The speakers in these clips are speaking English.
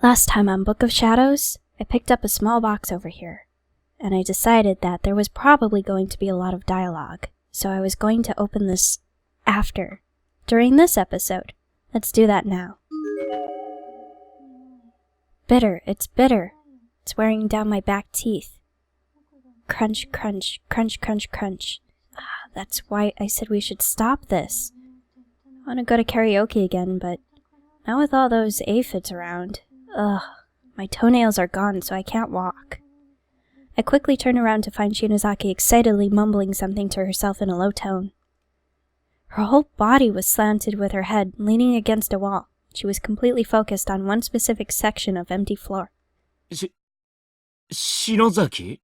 Last time on Book of Shadows, I picked up a small box over here, and I decided that there was probably going to be a lot of dialogue, so I was going to open this during this episode. Let's do that now. Bitter, it's bitter. It's wearing down my back teeth. Crunch, crunch, crunch, crunch, crunch. That's why I said we should stop this. I want to go to karaoke again, but not with all those aphids around. Ugh, my toenails are gone, so I can't walk. I quickly turn around to find Shinozaki excitedly mumbling something to herself in a low tone. Her whole body was slanted with her head leaning against a wall. She was completely focused on one specific section of empty floor. Shinozaki?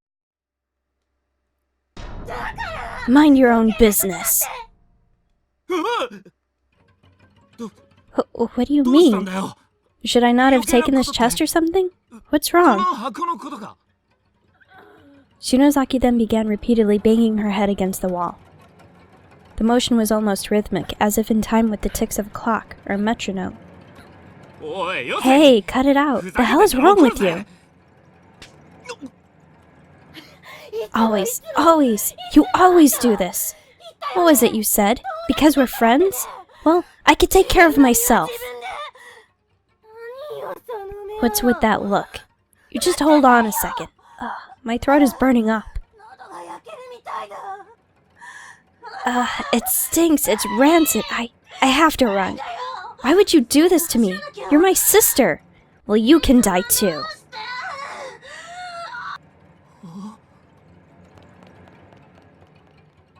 Mind your own business. What do you mean? Should I not have taken this chest or something? What's wrong? Shinozaki then began repeatedly banging her head against the wall. The motion was almost rhythmic, as if in time with the ticks of a clock or a metronome. Hey, cut it out. The hell is wrong with you? Always. You always do this. What was it you said? Because we're friends? Well, I could take care of myself. What's with that look? You just hold on a second. My throat is burning up. It stinks. It's rancid. I have to run. Why would you do this to me? You're my sister. Well, you can die too.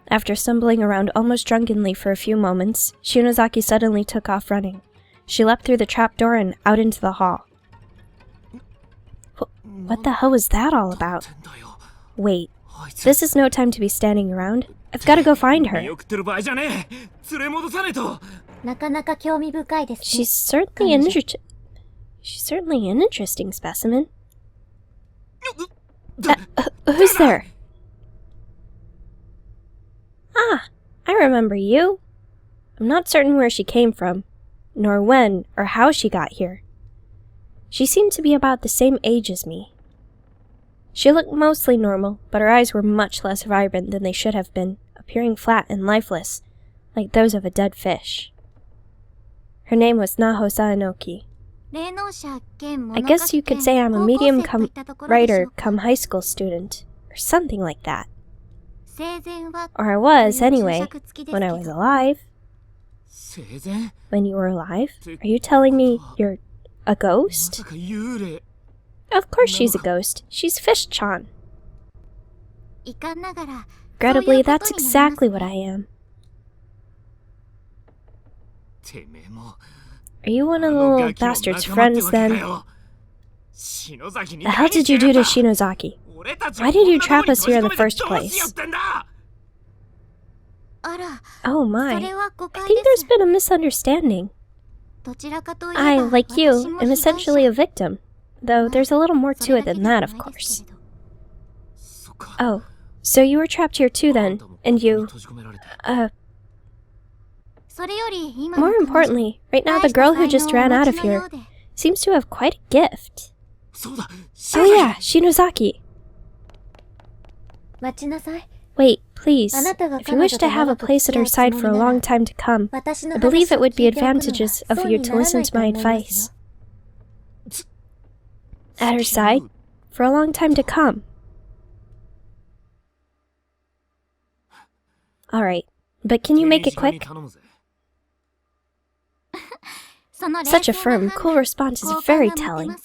After stumbling around almost drunkenly for a few moments, Shinozaki suddenly took off running. She leapt through the trapdoor and out into the hall. What the hell was that all about? Wait, this is no time to be standing around. I've got to go find her. She's certainly an interesting specimen. Who's there? Ah, I remember you. I'm not certain where she came from, nor when or how she got here. She seemed to be about the same age as me. She looked mostly normal, but her eyes were much less vibrant than they should have been, appearing flat and lifeless, like those of a dead fish. Her name was Naho Saenoki. I guess you could say I'm a medium writer come high school student, or something like that. Or I was, anyway, when I was alive. When you were alive? Are you telling me you're a ghost? Of course she's a ghost. She's Fish-chan. Regrettably, that's exactly what I am. Are you one of the little bastard's friends, then? The hell did you do to Shinozaki? Why did you trap us here in the first place? Oh my, I think there's been a misunderstanding. I, like you, am essentially a victim, though there's a little more to it than that, of course. Oh, so you were trapped here too then, and you, more importantly, right now the girl who just ran out of here seems to have quite a gift. Oh yeah, Shinozaki. Wait, please. If you wish to have a place at her side for a long time to come, I believe it would be advantageous of you to listen to my advice. At her side? For a long time to come. Alright, but can you make it quick? Such a firm, cool response is very telling.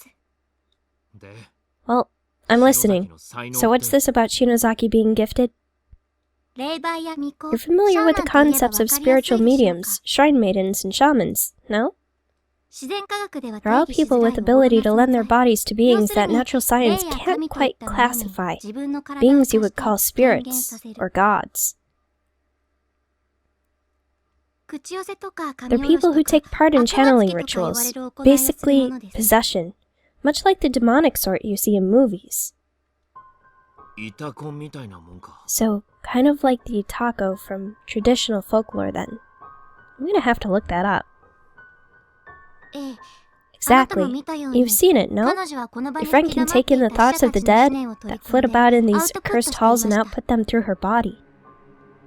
Well, I'm listening. So what's this about Shinozaki being gifted? You're familiar with the concepts of spiritual mediums, shrine maidens, and shamans, no? They're all people with ability to lend their bodies to beings that natural science can't quite classify, beings you would call spirits, or gods. They're people who take part in channeling rituals, basically possession, much like the demonic sort you see in movies. So, kind of like the Itako from traditional folklore then. I'm gonna have to look that up. Exactly. You've seen it, no? Your friend can take in the thoughts of the dead that flit about in these accursed halls and output them through her body.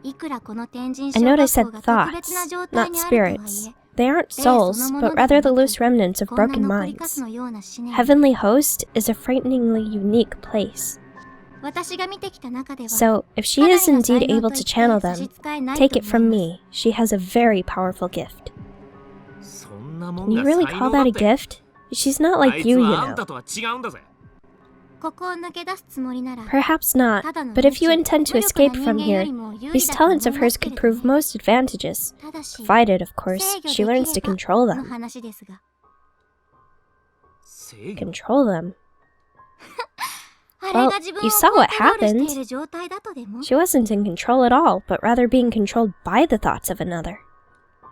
I note I said thoughts, not spirits. They aren't souls, but rather the loose remnants of broken minds. Heavenly Host is a frighteningly unique place. So, if she is indeed able to channel them, take it from me, she has a very powerful gift. Can you really call that a gift? She's not like you know. Perhaps not, but if you intend to escape from here, these talents of hers could prove most advantageous, provided, of course, she learns to control them. Control them? Well, you saw what happened. She wasn't in control at all, but rather being controlled by the thoughts of another.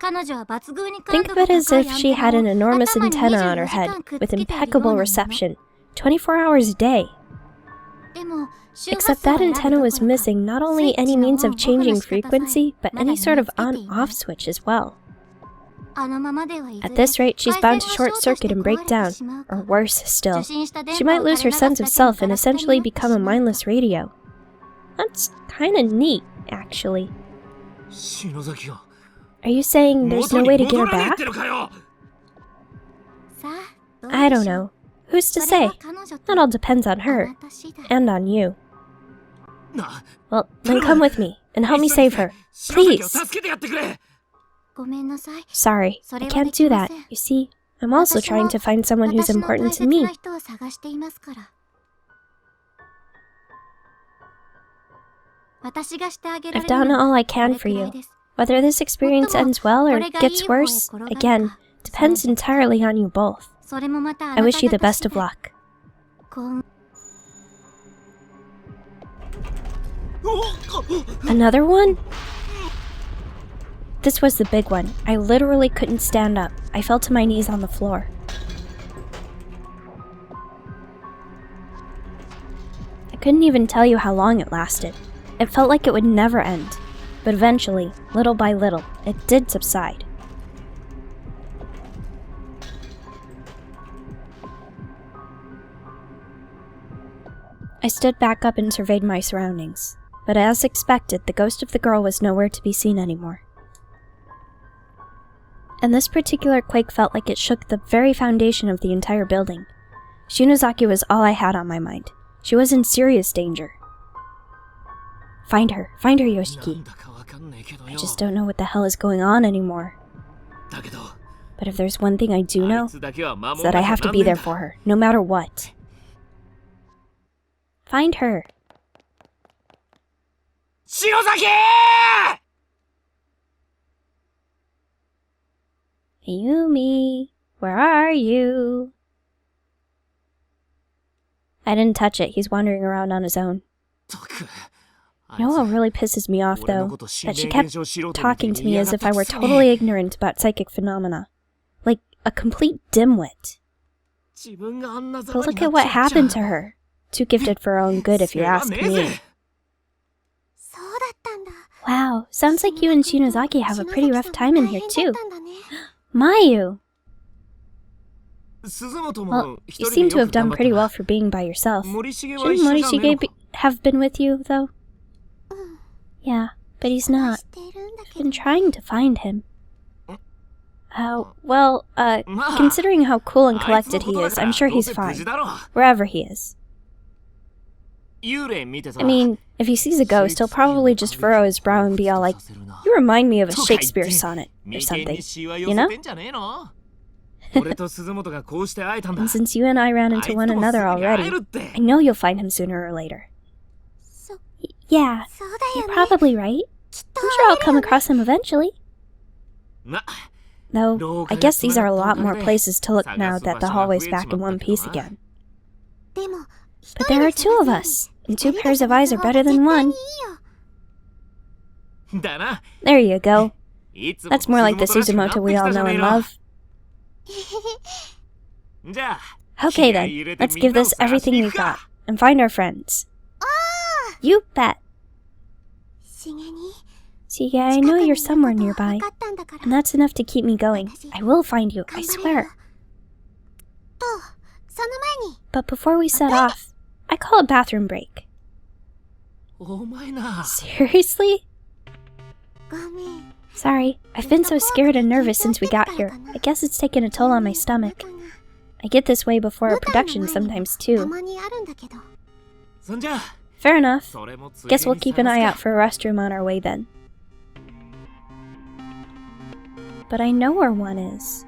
Think of it as if she had an enormous antenna on her head, with impeccable reception, 24 hours a day. Except that antenna was missing not only any means of changing frequency, but any sort of on-off switch as well. At this rate, she's bound to short-circuit and break down, or worse still, she might lose her sense of self and essentially become a mindless radio. That's kinda neat, actually. Are you saying there's no way to get her back? I don't know. Who's to say? That all depends on her, and on you. Well, then come with me, and help me save her. Please! Sorry, I can't do that. You see, I'm also trying to find someone who's important to me. I've done all I can for you. Whether this experience ends well or gets worse, again, depends entirely on you both. I wish you the best of luck. Another one? This was the big one. I literally couldn't stand up. I fell to my knees on the floor. I couldn't even tell you how long it lasted. It felt like it would never end. But eventually, little by little, it did subside. I stood back up and surveyed my surroundings, but as expected, the ghost of the girl was nowhere to be seen anymore. And this particular quake felt like it shook the very foundation of the entire building. Shinozaki was all I had on my mind. She was in serious danger. Find her, Yoshiki. I just don't know what the hell is going on anymore. But if there's one thing I do know, it's that I have to be there for her, no matter what. Find her. Shinozaki! Ayumi, where are you? I didn't touch it. He's wandering around on his own. You know what really pisses me off, though? That she kept talking to me as if I were totally ignorant about psychic phenomena. Like a complete dimwit. But look at what happened to her. Too gifted for her own good, if you ask me. Wow, sounds like you and Shinozaki have a pretty rough time in here, too. Mayu! Well, you seem to have done pretty well for being by yourself. Shouldn't Morishige have been with you, though? Yeah, but he's not. I've been trying to find him. Considering how cool and collected he is, I'm sure he's fine. Wherever he is. I mean, if he sees a ghost, he'll probably just furrow his brow and be all like, "You remind me of a Shakespeare sonnet," or something, you know? And since you and I ran into one another already, I know you'll find him sooner or later. Yeah, you're probably right. I'm sure I'll come across him eventually. Though, I guess these are a lot more places to look now that the hallway's back in one piece again. But there are two of us, and two pairs of eyes are better than one. There you go. That's more like the Suzumoto we all know and love. Okay then, let's give this everything we've got, and find our friends. You bet. Sige, I know you're somewhere nearby, and that's enough to keep me going. I will find you, I swear. But before we set off, I call a bathroom break. Seriously? Sorry, I've been so scared and nervous since we got here. I guess it's taken a toll on my stomach. I get this way before a production sometimes too. Fair enough. Guess we'll keep an eye out for a restroom on our way then. But I know where one is.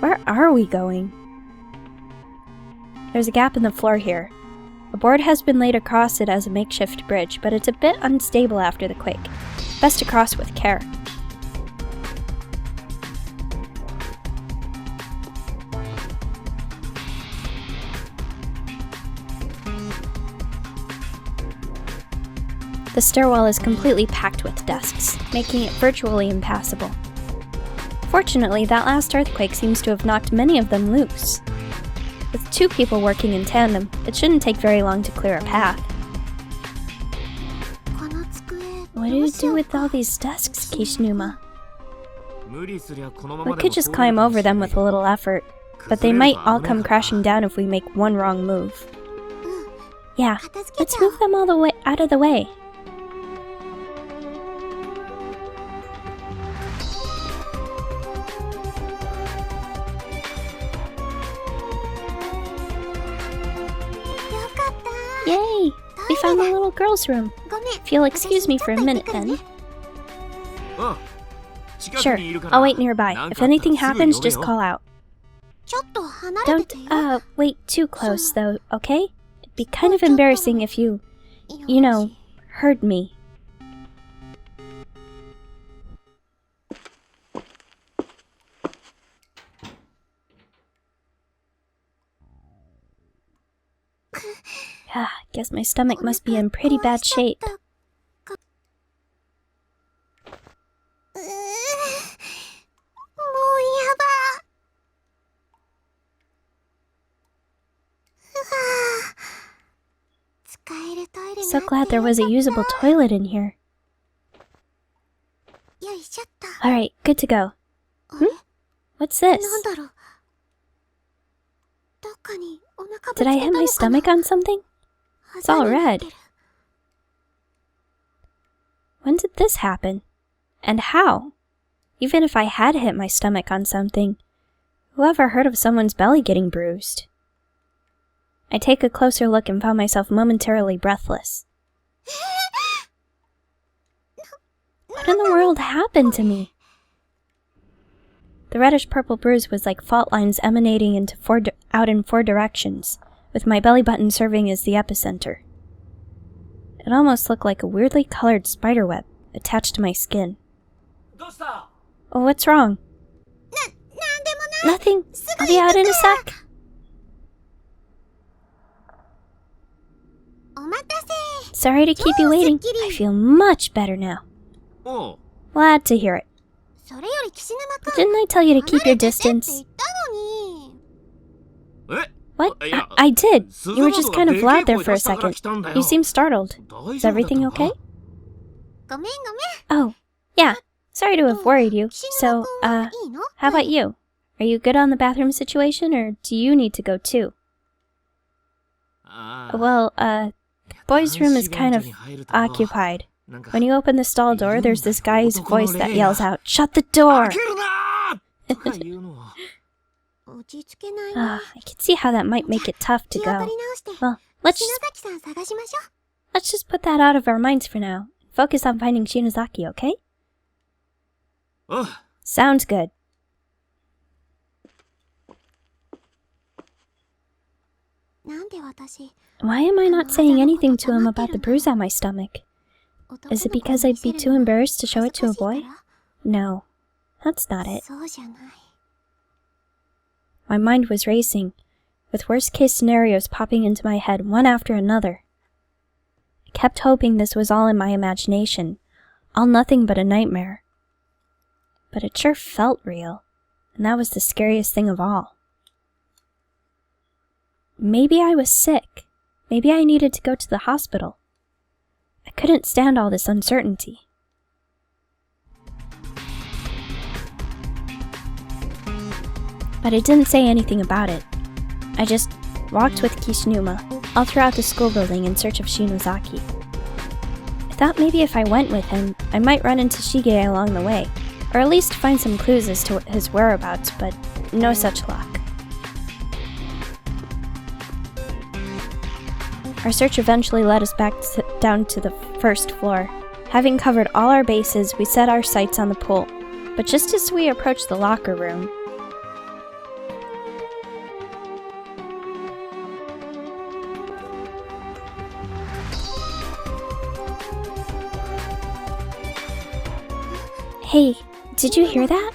Where are we going? There's a gap in the floor here. A board has been laid across it as a makeshift bridge, but it's a bit unstable after the quake. Best to cross with care. The stairwell is completely packed with desks, making it virtually impassable. Fortunately, that last earthquake seems to have knocked many of them loose. With 2 people working in tandem, it shouldn't take very long to clear a path. What do you do with all these desks, Kishinuma? We could just climb over them with a little effort, but they might all come crashing down if we make one wrong move. Yeah, let's move them all the way out of the way. Yay! We found the little girl's room. If you'll excuse me for a minute then. Sure, I'll wait nearby. If anything happens, just call out. Don't, wait too close though, okay? It'd be kind of embarrassing if you know, heard me. Guess my stomach must be in pretty bad shape. So glad there was a usable toilet in here. Alright, good to go. What's this? Did I hit my stomach on something? It's all red. When did this happen? And how? Even if I had hit my stomach on something, who ever heard of someone's belly getting bruised? I take a closer look and found myself momentarily breathless. What in the world happened to me? The reddish-purple bruise was like fault lines emanating out in 4 directions, with my belly button serving as the epicenter. It almost looked like a weirdly colored spiderweb attached to my skin. Oh, what's wrong? Nothing. I'll be out in a sec. Sorry to keep you waiting. I feel much better now. Glad to hear it. Didn't I tell you to keep your distance? What? I did. You were just kind of loud there for a second. You seem startled. Is everything okay? Oh, yeah. Sorry to have worried you. So, how about you? Are you good on the bathroom situation, or do you need to go too? Well, boys' room is kind of occupied. When you open the stall door, there's this guy's voice that yells out, "Shut the door!" I can see how that might make it tough to go. Well, let's just put that out of our minds for now. Focus on finding Shinozaki, okay? Sounds good. Why am I not saying anything to him about the bruise on my stomach? Is it because I'd be too embarrassed to show it to a boy? No, that's not it. My mind was racing, with worst-case scenarios popping into my head one after another. I kept hoping this was all in my imagination, all nothing but a nightmare. But it sure felt real, and that was the scariest thing of all. Maybe I was sick. Maybe I needed to go to the hospital. I couldn't stand all this uncertainty. but I didn't say anything about it. I just walked with Kishinuma all throughout the school building in search of Shinozaki. I thought maybe if I went with him, I might run into Shige along the way, or at least find some clues as to his whereabouts, but no such luck. Our search eventually led us back down to the first floor. Having covered all our bases, we set our sights on the pool, but just as we approached the locker room, Hey, did you hear that?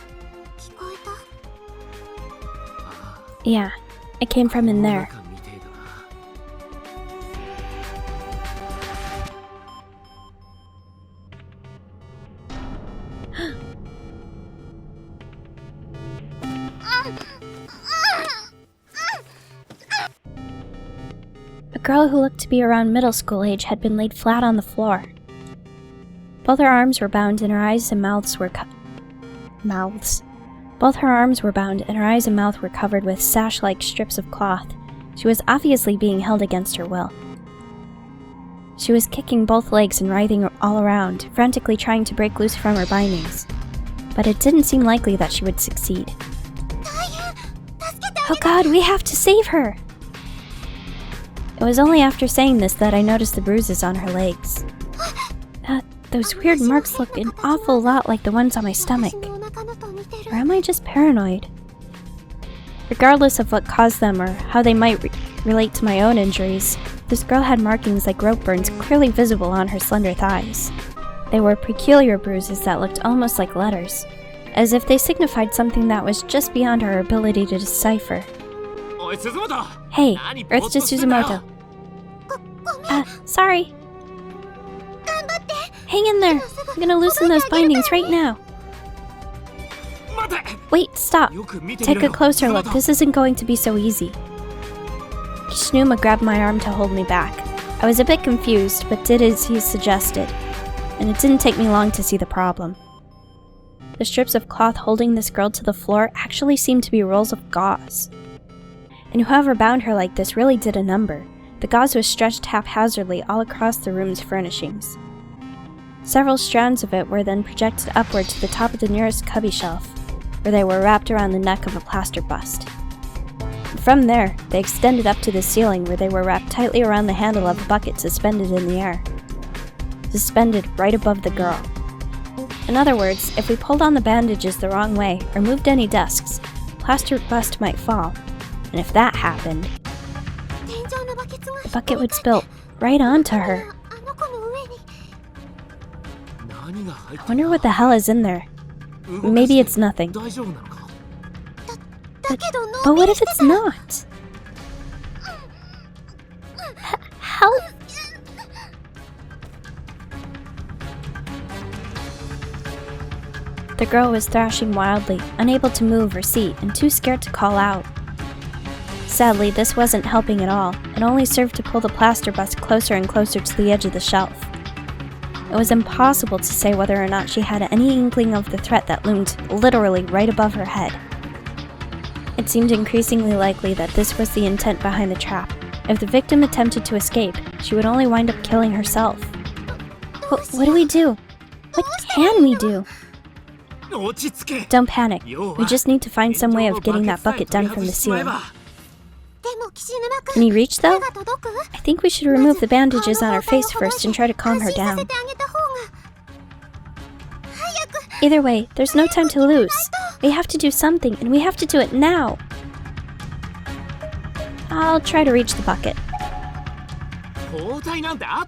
Yeah, it came from in there. A girl who looked to be around middle school age had been laid flat on the floor. Both her arms were bound and her eyes and mouths were Both her arms were bound and her eyes and mouth were covered with sash-like strips of cloth. She was obviously being held against her will. She was kicking both legs and writhing all around, frantically trying to break loose from her bindings. But it didn't seem likely that she would succeed. Oh God, we have to save her! It was only after saying this that I noticed the bruises on her legs. Those weird marks look an awful lot like the ones on my stomach. Or am I just paranoid? Regardless of what caused them or how they might relate to my own injuries, this girl had markings like rope burns clearly visible on her slender thighs. They were peculiar bruises that looked almost like letters, as if they signified something that was just beyond our ability to decipher. Hey, Earth to Suzumoto. Sorry. Hang in there! I'm gonna loosen those bindings right now. Wait, stop. Take a closer look. This isn't going to be so easy. Kishinuma grabbed my arm to hold me back. I was a bit confused, but did as he suggested, and it didn't take me long to see the problem. The strips of cloth holding this girl to the floor actually seemed to be rolls of gauze. And whoever bound her like this really did a number. The gauze was stretched haphazardly all across the room's furnishings. Several strands of it were then projected upward to the top of the nearest cubby shelf, where they were wrapped around the neck of a plaster bust. And from there, they extended up to the ceiling where they were wrapped tightly around the handle of a bucket suspended in the air. Suspended right above the girl. In other words, if we pulled on the bandages the wrong way or moved any desks, the plaster bust might fall, and if that happened, the bucket would spill right onto her. I wonder what the hell is in there. Maybe it's nothing. But what if it's not? Help! The girl was thrashing wildly, unable to move or see, and too scared to call out. Sadly, this wasn't helping at all. It only served to pull the plaster bust closer and closer to the edge of the shelf. It was impossible to say whether or not she had any inkling of the threat that loomed literally right above her head. It seemed increasingly likely that this was the intent behind the trap. If the victim attempted to escape, she would only wind up killing herself. What do we do? What can we do? Don't panic. We just need to find some way of getting that bucket done from the ceiling. Can you reach, though? I think we should remove the bandages on her face first and try to calm her down. Either way, there's no time to lose. We have to do something, and we have to do it now. I'll try to reach the bucket.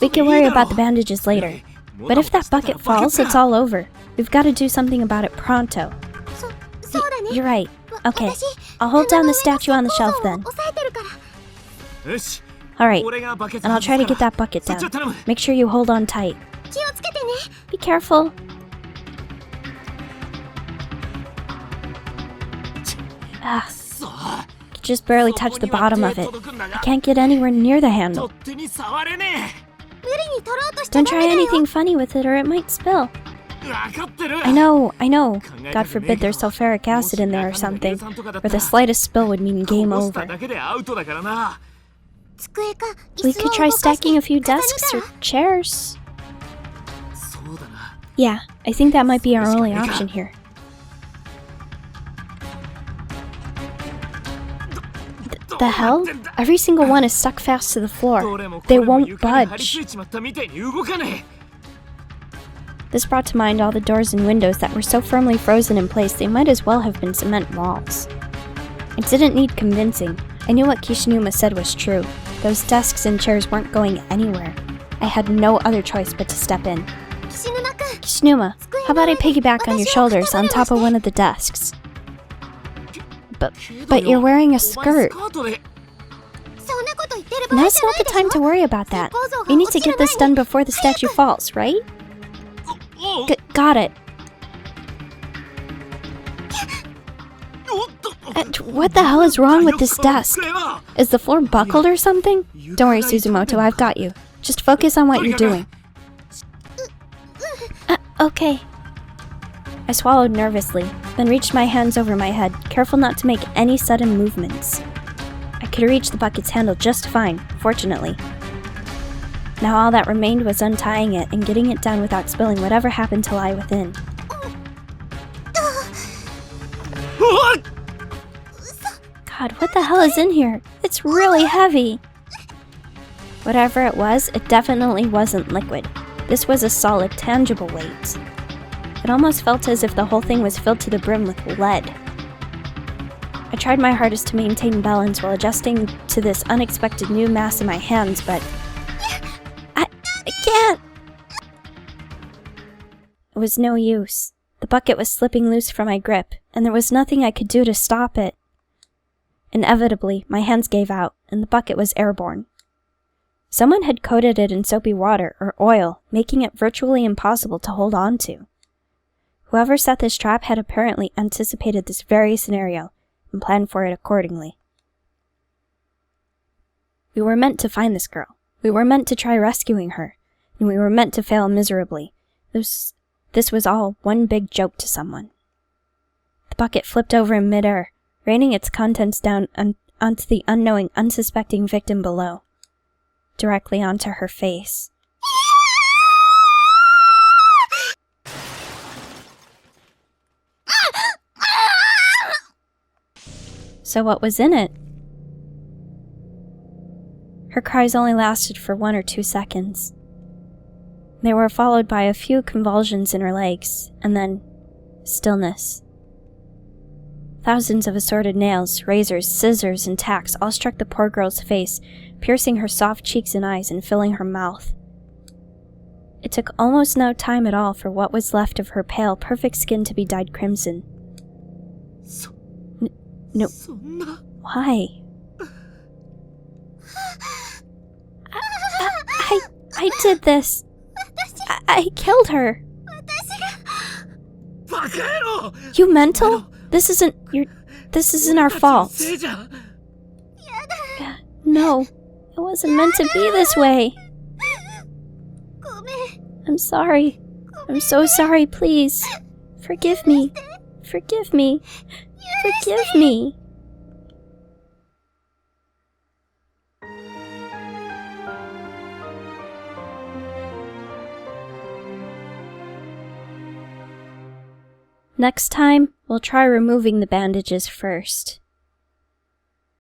We can worry about the bandages later. But if that bucket falls, it's all over. We've got to do something about it pronto. You're right. Okay, I'll hold down the statue on the shelf then. Alright, and I'll try to get that bucket down. Make sure you hold on tight. Be careful. I just barely touched the bottom of it. I can't get anywhere near the handle. Don't try anything funny with it or it might spill. I know. God forbid there's sulfuric acid in there or something, or the slightest spill would mean game over. We could try stacking a few desks or chairs. Yeah, I think that might be our only option here. The hell? Every single one is stuck fast to the floor. They won't budge. This brought to mind all the doors and windows that were so firmly frozen in place they might as well have been cement walls. I didn't need convincing. I knew what Kishinuma said was true. Those desks and chairs weren't going anywhere. I had no other choice but to step in. Kishinuma, how about I piggyback on your shoulders on top of one of the desks? But you're wearing a skirt. Now's not the time to worry about that. We need to get this done before the statue falls, right? Got it. What the hell is wrong with this desk? Is the floor buckled or something? Don't worry, Suzumoto, I've got you. Just focus on what you're doing. Okay. I swallowed nervously, then reached my hands over my head, careful not to make any sudden movements. I could reach the bucket's handle just fine, fortunately. Now all that remained was untying it and getting it down without spilling whatever happened to lie within. God, what the hell is in here? It's really heavy! Whatever it was, it definitely wasn't liquid. This was a solid, tangible weight. It almost felt as if the whole thing was filled to the brim with lead. I tried my hardest to maintain balance while adjusting to this unexpected new mass in my hands, but I can't! It was no use. The bucket was slipping loose from my grip, and there was nothing I could do to stop it. Inevitably, my hands gave out, and the bucket was airborne. Someone had coated it in soapy water or oil, making it virtually impossible to hold on to. Whoever set this trap had apparently anticipated this very scenario and planned for it accordingly. We were meant to find this girl. We were meant to try rescuing her, and we were meant to fail miserably. This was all one big joke to someone. The bucket flipped over in midair, raining its contents down onto the unknowing, unsuspecting victim below, directly onto her face. So what was in it? Her cries only lasted for 1 or 2 seconds. They were followed by a few convulsions in her legs, and then stillness. Thousands of assorted nails, razors, scissors, and tacks all struck the poor girl's face, piercing her soft cheeks and eyes and filling her mouth. It took almost no time at all for what was left of her pale, perfect skin to be dyed crimson. No. Why? I did this. I killed her. You mental? This isn't our fault. No, it wasn't meant to be this way. I'm sorry. I'm so sorry, please. Forgive me. Forgive me. Forgive me. Next time, we'll try removing the bandages first.